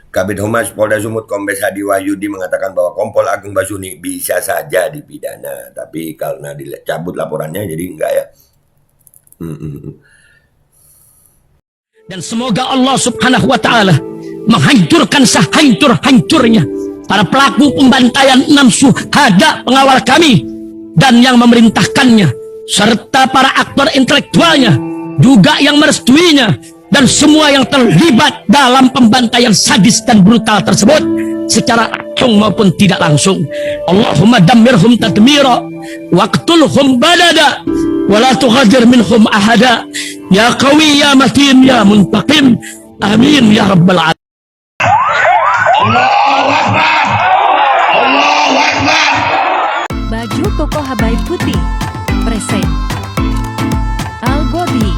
Kabid Humas Polda Sumut Kombes Hadi Wahyudi mengatakan bahwa Kompol Agung Basuni bisa saja dipidana, tapi karena dicabut laporannya jadi enggak ya. Dan semoga Allah Subhanahu wa Ta'ala menghancurkan sehancur-hancurnya para pelaku pembantaian 6 syuhada pengawal kami dan yang memerintahkannya, serta para aktor intelektualnya juga yang merestuinya, dan semua yang terlibat dalam pembantaian sadis dan brutal tersebut secara langsung maupun tidak langsung. Allahumma dammirhum tadmira waqtulhum badada wala tughadir minhum ahada ya qawi ya matin ya muntaqim amin ya rabbal alamin. Allahu Akbar, Allahu Akbar. Baju koko Habaib Putih present Al Godi.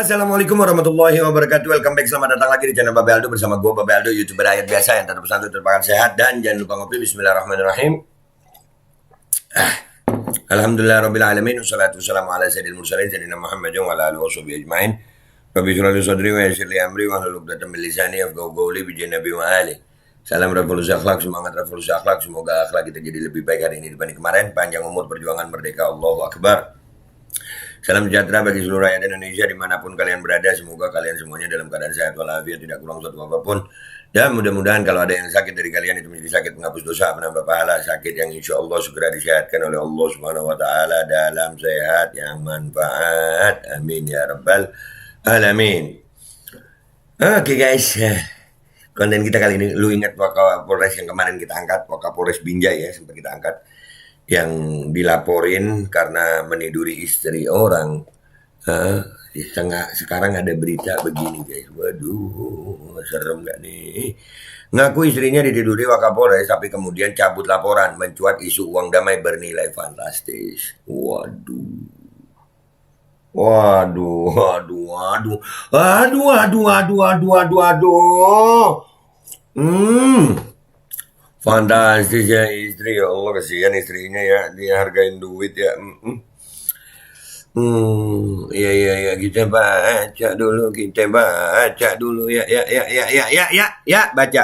Assalamualaikum warahmatullahi wabarakatuh. Welcome back, selamat datang lagi di channel Babe Aldo bersama gue Babe Aldo, YouTuber rakyat biasa yang tetap santun terpakan sehat, dan jangan lupa ngopi. Bismillahirrahmanirrahim. Alhamdulillah rabbil alamin, wassalatu wassalamu ala sayyidil mursalin sayyidina Muhammadin wa ala alihi washabihi ajmain. Rabbi shrah li sadri wa yassir li amri wa hlul 'uqdatam min lisani yafqahu qawli bi janabi wa ali. Salam revolusi akhlak, semangat revolusi akhlak. Semoga akhlak kita jadi lebih baik hari ini dibanding kemarin. Panjang umur, perjuangan merdeka, Allahu Akbar. Salam sejahtera bagi seluruh rakyat Indonesia dimanapun kalian berada. Semoga kalian semuanya dalam keadaan sehat walafiat, tidak kurang suatu apapun. Dan mudah-mudahan kalau ada yang sakit dari kalian itu menjadi sakit menghapus dosa, menambah pahala, sakit yang insya Allah segera disehatkan oleh Allah Subhanahu Wa Taala dalam sehat yang manfaat. Amin ya rabbal alamin. Oke guys, konten kita kali ini, lu ingat Wakapolres yang kemarin kita angkat, Wakapolres Binjai ya, sempat kita angkat, yang dilaporin karena meniduri istri orang. Sekarang ada berita begini guys, waduh serem gak nih. Ngaku istrinya ditiduri Wakapolres tapi kemudian cabut laporan, mencuat isu uang damai bernilai fantastis. Waduh, waduh, waduh, waduh, waduh, waduh, waduh, waduh, waduh, waduh. Fantastis ya istri, ya Allah, kasihan istrinya ya, dia hargain duit ya. Ya kita baca dulu, ya baca.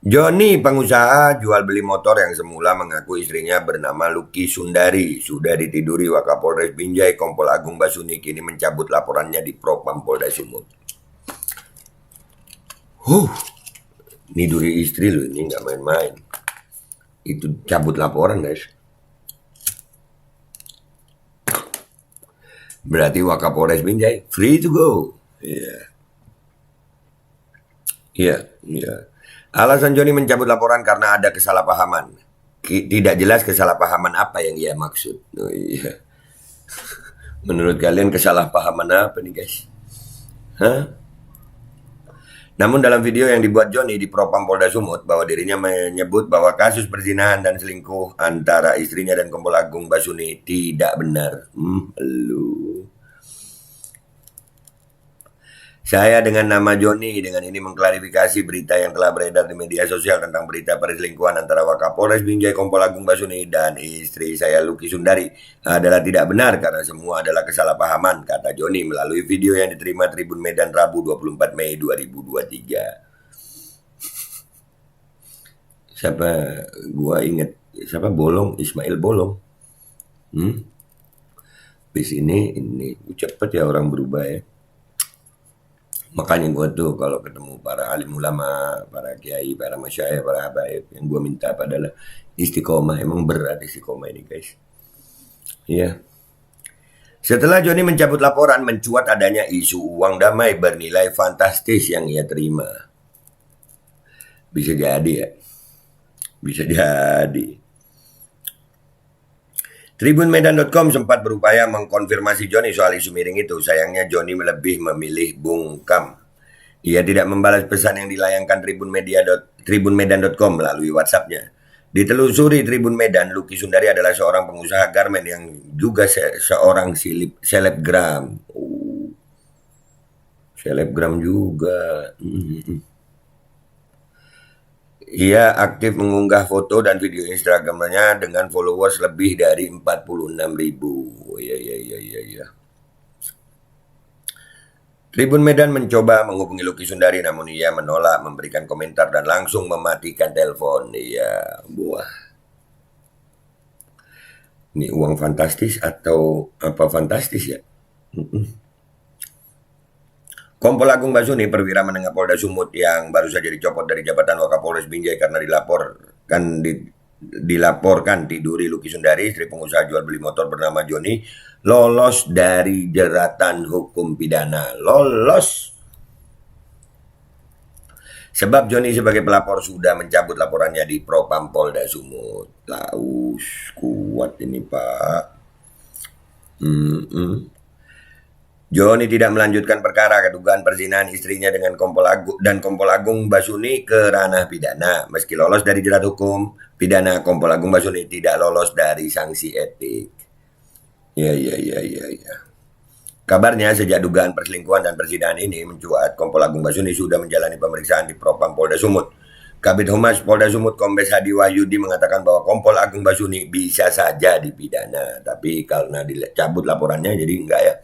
Joni, pengusaha jual beli motor yang semula mengaku istrinya bernama Luki Sundari sudah ditiduri Wakapolres Binjai Kompol Agung Basuni, kini mencabut laporannya di Propam Polda Sumut. Niduri istri lu ini nggak main-main. Itu cabut laporan guys. Berarti Wakapolres Binjai free to go. Iya. Alasan Joni mencabut laporan karena ada kesalahpahaman. Tidak jelas kesalahpahaman apa yang ia maksud. Oh iya. Menurut kalian kesalahpahaman apa nih guys? Namun dalam video yang dibuat Joni di Propam Polda Sumut, bahwa dirinya menyebut bahwa kasus perzinahan dan selingkuh antara istrinya dan Kompol Agung Basuni tidak benar. Saya dengan nama Joni dengan ini mengklarifikasi berita yang telah beredar di media sosial tentang berita perselingkuhan antara Wakapolres Binjai Kompol Agung Basuni dan istri saya Luki Sundari adalah tidak benar karena semua adalah kesalahpahaman, kata Joni melalui video yang diterima Tribun Medan Rabu 24 Mei 2023. Siapa Bolong, Ismail Bolong. Bis ini cepet ya orang berubah ya. Makanya gue tuh kalau ketemu para alim ulama, para kiai, para masyayikh, para habaib, yang gue minta adalah istiqomah. Emang berat istiqomah ini guys. Iya. Setelah Joni mencabut laporan, mencuat adanya isu uang damai bernilai fantastis yang ia terima. Bisa jadi ya. Bisa jadi. Tribunmedan.com sempat berupaya mengkonfirmasi Joni soal isu miring itu. Sayangnya Joni lebih memilih bungkam. Ia tidak membalas pesan yang dilayangkan tribunmedan.com melalui WhatsApp-nya. Ditelusuri Tribun Medan, Lucky Sundari adalah seorang pengusaha garmen yang juga seorang selebgram. Selebgram juga. Ia aktif mengunggah foto dan video Instagramnya dengan followers lebih dari 46.000. Iya. Tribun Medan mencoba menghubungi Lucky Sundari, namun ia menolak memberikan komentar dan langsung mematikan telepon. Iya, buah. Ini uang fantastis atau apa fantastis ya? Kompol Agung Basuni, perwira menengah Polda Sumut yang baru saja dicopot dari jabatan Wakapolres Binjai karena dilaporkan tiduri Lucky Sundari, istri pengusaha jual beli motor bernama Joni, lolos dari jeratan hukum pidana. Lolos. Sebab Joni sebagai pelapor sudah mencabut laporannya di Propam Polda Sumut. Laus, kuat ini Pak. Joni tidak melanjutkan perkara kedugaan perzinahan istrinya dengan Kompol Agung Basuni ke ranah pidana. Meski lolos dari jerat hukum pidana, Kompol Agung Basuni tidak lolos dari sanksi etik. Ya. Kabarnya sejak dugaan perselingkuhan dan perzinahan ini mencuat, Kompol Agung Basuni sudah menjalani pemeriksaan di Propam Polda Sumut. Kabid Humas Polda Sumut Kombes Hadi Wahyudi mengatakan bahwa Kompol Agung Basuni bisa saja dipidana, tapi karena dicabut laporannya jadi enggak ya.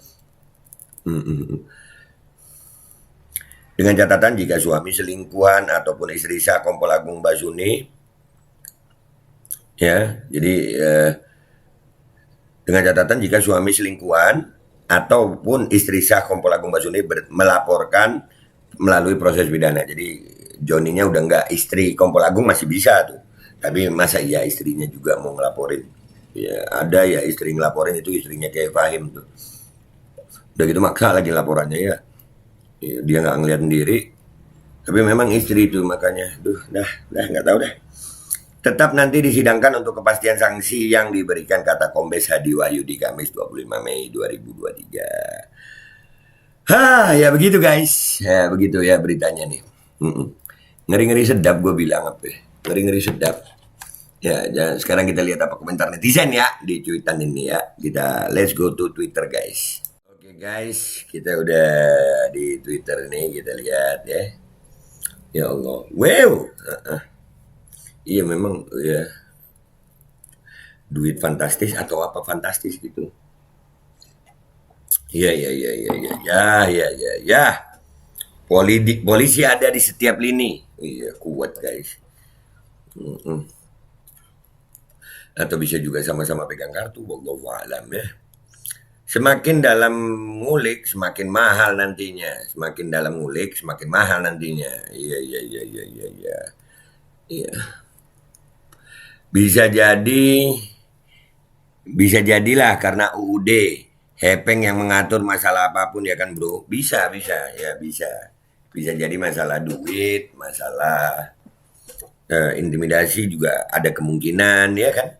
Dengan catatan jika suami selingkuhan ataupun istri sah Kompol Agung Basuni, ya, jadi dengan catatan jika suami selingkuhan ataupun istri sah Kompol Agung Basuni melaporkan melalui proses pidana. Jadi Joninya udah nggak istri Kompol Agung masih bisa tuh, tapi masa iya istrinya juga mau ngelaporin? Ya ada ya istri ngelaporin, itu istrinya kayak Fahim tuh. Udah gitu maksa lagi laporannya ya. Dia nggak ngeliat sendiri, tapi memang istri itu, makanya dah nggak tahu dah. Tetap nanti disidangkan untuk kepastian sanksi yang diberikan, kata Kombes Hadi Wahyudi Kamis 25 Mei 2023. Ya begitu guys, ya begitu ya beritanya nih. Ngeri-ngeri sedap gue bilang apa ya, ngeri-ngeri sedap. Ya, sekarang kita lihat apa komentar netizen ya di cuitan ini ya. Kita let's go to Twitter guys. Guys, kita udah di Twitter nih, kita lihat ya. Ya Allah, wow. Iya memang ya. Duit fantastis atau apa fantastis gitu. Ya. Polisi ada di setiap lini. Iya, kuat guys. Atau bisa juga sama-sama pegang kartu, wallahu alam ya. Semakin dalam ngulik, semakin mahal nantinya. Semakin dalam ngulik, semakin mahal nantinya. Iya. Bisa jadilah karena UUD Hepeng yang mengatur masalah apapun ya kan bro. Bisa. Bisa jadi masalah duit, masalah intimidasi juga ada kemungkinan ya kan.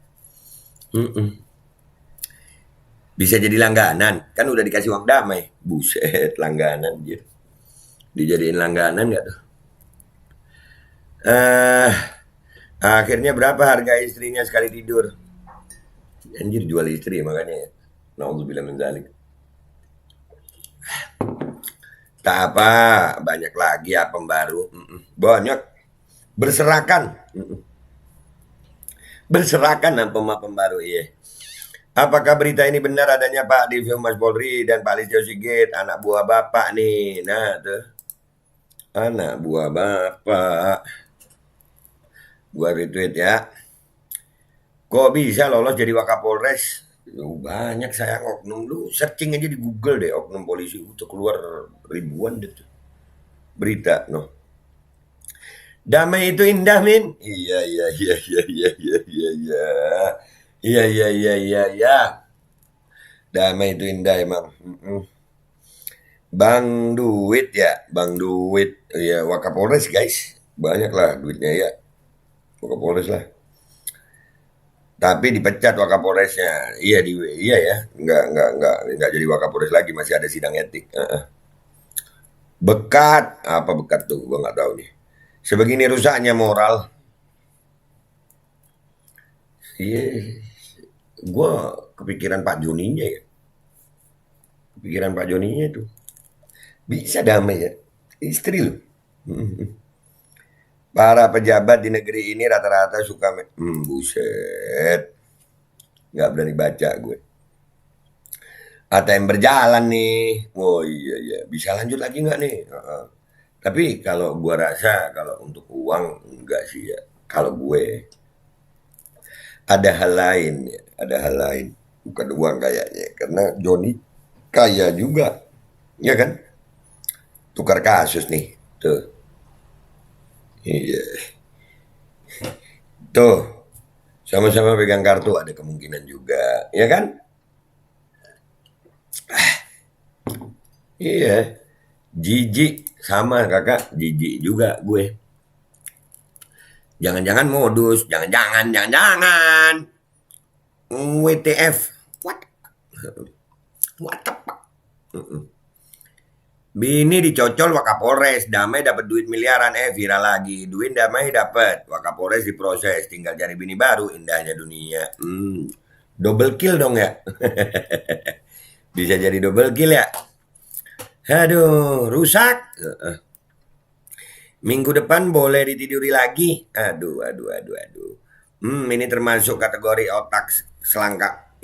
Bisa jadi langganan, kan udah dikasih uang damai. Buset, langganan dia. Dijadiin langganan gak tuh? Akhirnya berapa harga istrinya sekali tidur? Anjir, jual istri makanya. Na'udzubillah min dzalik. Tak apa, banyak lagi apa baru. Banyak. Berserakan apa baru iya. Apakah berita ini benar adanya Pak Divisi Humas Polri dan Pak Listio Sigit, anak buah Bapak nih? Nah tuh, anak buah Bapak. Gua retweet ya. Kok bisa lolos jadi Wakapolres? Banyak sayang oknum, lu searching aja di Google deh oknum polisi, udah keluar ribuan deh tuh berita no. Damai itu indah min. Iya. Damai itu indah emang. Bang Duit ya, Bang Duit. Ya Wakapolres guys, banyak lah duitnya ya. Wakapolres lah. Tapi dipecat Wakapolresnya. Iya ya, nggak jadi Wakapolres lagi, masih ada sidang etik. Bekat, apa bekat tuh? Gua nggak tahu nih. Sebegini rusaknya moral. Iya, gua kepikiran Pak Joninya ya. Kepikiran Pak Joninya tuh. Bisa damai ya. Istri loh. Para pejabat di negeri ini rata-rata suka buset. Nggak berani baca gue. ATM berjalan nih. Oh iya iya, bisa lanjut lagi nggak nih? Tapi kalau gua rasa kalau untuk uang enggak sih ya. Kalau gue ada hal lain ya, ada hal lain. Bukan uang kayaknya. Karena Joni kaya juga. Ya kan? Tukar kasus nih. Tuh. Iya. Tuh. Sama-sama pegang kartu ada kemungkinan juga. Ya kan? Iya. Jijik. Sama kakak. Jijik juga gue. Jangan-jangan modus. Jangan-jangan. WTF. What? What the fuck? Bini dicocol Wakapolres, damai dapat duit miliaran, viral lagi. Duit damai dapat, Wakapolres diproses, tinggal cari bini baru, indahnya dunia. Double kill dong ya. Bisa jadi double kill ya. Aduh, rusak. Minggu depan boleh ditiduri lagi. Aduh. Ini termasuk kategori otak selangkah.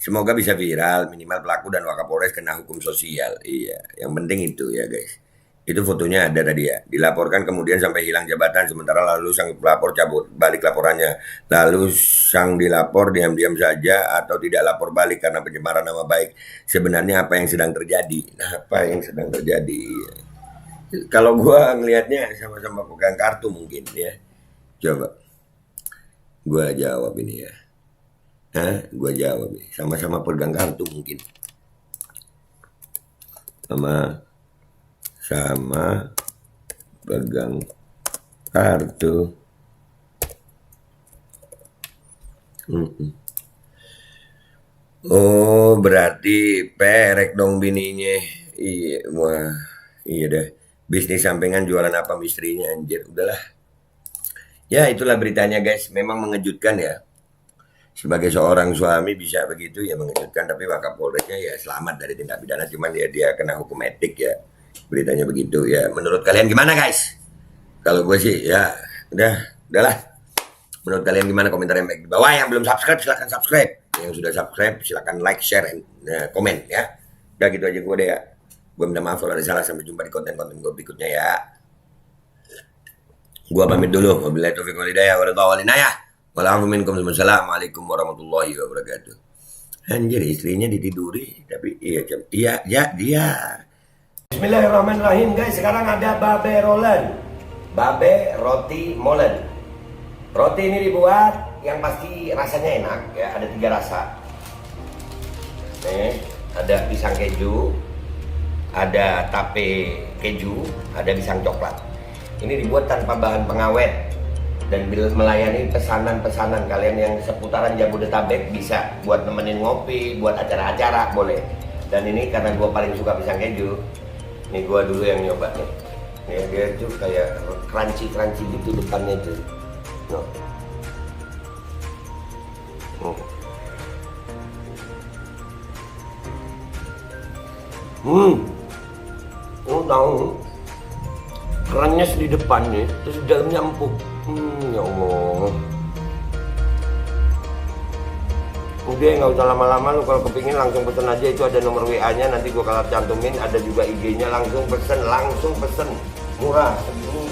Semoga bisa viral, minimal pelaku dan Wakapolres kena hukum sosial. Iya, yang penting itu ya guys. Itu fotonya ada tadi ya. Dilaporkan kemudian sampai hilang jabatan, sementara lalu sang pelapor cabut balik laporannya. Lalu sang dilapor diam-diam saja atau tidak lapor balik karena pencemaran nama baik. Sebenarnya apa yang sedang terjadi? Apa yang sedang terjadi? Kalau gua ngelihatnya sama-sama pegang kartu mungkin ya. Coba gua jawab ini ya. Gue jawab nih, sama-sama pegang kartu mungkin. Sama pegang kartu. Oh, berarti perek dong bininya. Iya, wah, iya deh. Bisnis sampingan jualan apa istrinya anjir, udahlah. Ya, itulah beritanya guys, memang mengejutkan ya. Sebagai seorang suami bisa begitu ya mengejutkan, tapi Wakapolresnya ya selamat dari tindak pidana, cuman dia kena hukum etik ya, beritanya begitu ya. Menurut kalian gimana guys? Kalau gue sih ya udahlah. Menurut kalian gimana? Komentar yang baik di bawah. Yang belum subscribe silahkan subscribe, yang sudah subscribe silahkan like, share, dan komen ya. Udah gitu aja gue deh ya. Gue minta maaf kalau ada salah. Sampai jumpa di konten-konten gue berikutnya ya. Gue pamit dulu. Wabillahi taufiq wal hidayah. Wassalamualaikum warahmatullahi wabarakatuh. Anjir, istrinya ditiduri, tapi iya dia. Bismillahirrahmanirrahim guys. Sekarang ada babe rolen, babe roti molen. Roti ini dibuat yang pasti rasanya enak ya. Ada 3 rasa. Nih, ada pisang keju, ada tape keju, ada pisang coklat. Ini dibuat tanpa bahan pengawet dan melayani pesanan-pesanan kalian yang seputaran Jabodetabek. Bisa buat nemenin ngopi, buat acara-acara boleh. Dan ini karena gue paling suka pisang keju, nih gue dulu yang nyoba nih. Ya, dia tuh kayak crunchy gitu depannya tuh. No. Lu tahu kerannya di depannya, terus di dalamnya empuk. Ya Allah. Udah nggak usah lama-lama, lu kalau kepingin langsung pesen aja, itu ada nomor WA-nya, nanti gua kalau cantumin, ada juga IG-nya, langsung pesen, murah. Segini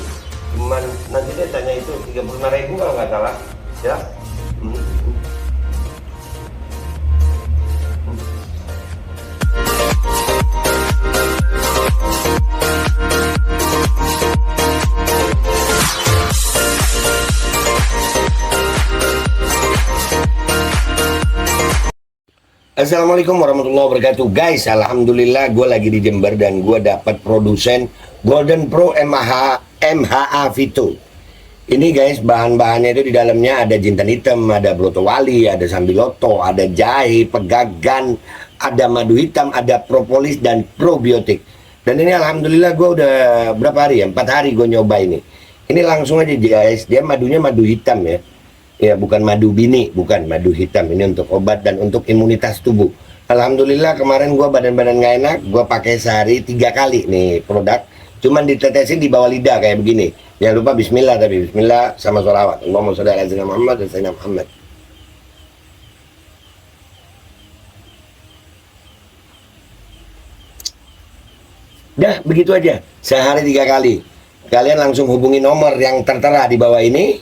cuman nanti dia tanya itu 35.000 kalau nggak salah, ya. Assalamualaikum warahmatullahi wabarakatuh guys. Alhamdulillah gue lagi di Jember dan gue dapat produsen Golden Pro MHA Vito. Ini guys, bahan-bahannya itu di dalamnya ada jintan hitam, ada broto wali, ada sambiloto, ada jahe, pegagan, ada madu hitam, ada propolis dan probiotik. Dan ini alhamdulillah gue udah berapa hari ya? 4 hari gue nyoba ini. Ini langsung aja guys, dia madunya madu hitam ya. Ya bukan madu bini, bukan madu hitam. Ini untuk obat dan untuk imunitas tubuh. Alhamdulillah kemarin gue badan-badan gak enak, gue pakai sehari 3 kali nih produk. Cuman ditetesin di bawah lidah kayak begini. Jangan lupa bismillah, tapi bismillah sama sholawat. Allahumma sholli ala sayyidina Muhammad dan sayyidina Muhammad. Dah begitu aja, sehari 3 kali. Kalian langsung hubungi nomor yang tertera di bawah ini.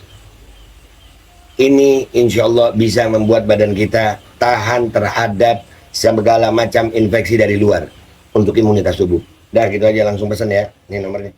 Ini insya Allah bisa membuat badan kita tahan terhadap segala macam infeksi dari luar untuk imunitas tubuh. Dah gitu aja, langsung pesan ya, ini nomornya.